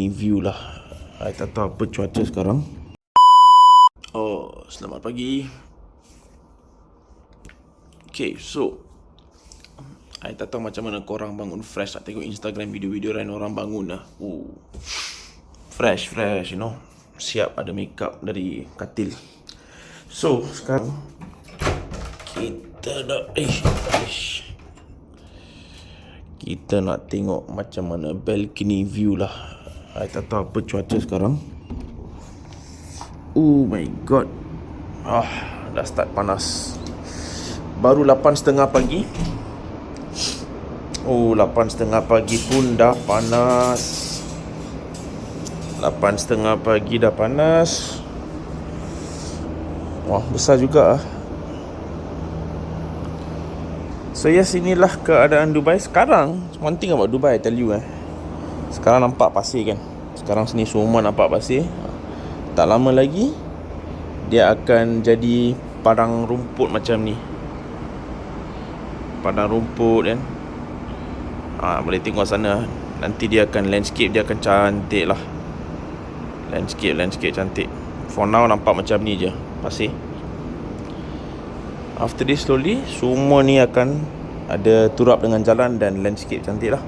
View lah. I tak tahu apa cuaca sekarang. Oh, selamat pagi. Okay, so I tak tahu macam mana korang bangun fresh. Tak tengok Instagram video-video lain orang bangun lah. Fresh, you know. Siap ada makeup dari katil. So, sekarang kita dah kita nak tengok macam mana balcony view lah. I tak tahu apa cuaca sekarang. Oh my god. Dah start panas. Baru 8.30 pagi. 8.30 pagi pun dah panas. 8.30 pagi dah panas. Wah, besar juga. So yes, inilah keadaan Dubai sekarang. One thing about Dubai, I tell you sekarang nampak pasir kan. Sekarang sini semua nampak pasir. Tak lama lagi dia akan jadi padang rumput macam ni. Padang rumput kan. Boleh tengok sana. Nanti dia akan landscape, dia akan cantik lah. Landscape cantik. For now nampak macam ni je, pasir. After this slowly semua ni akan ada turap dengan jalan dan landscape cantik lah.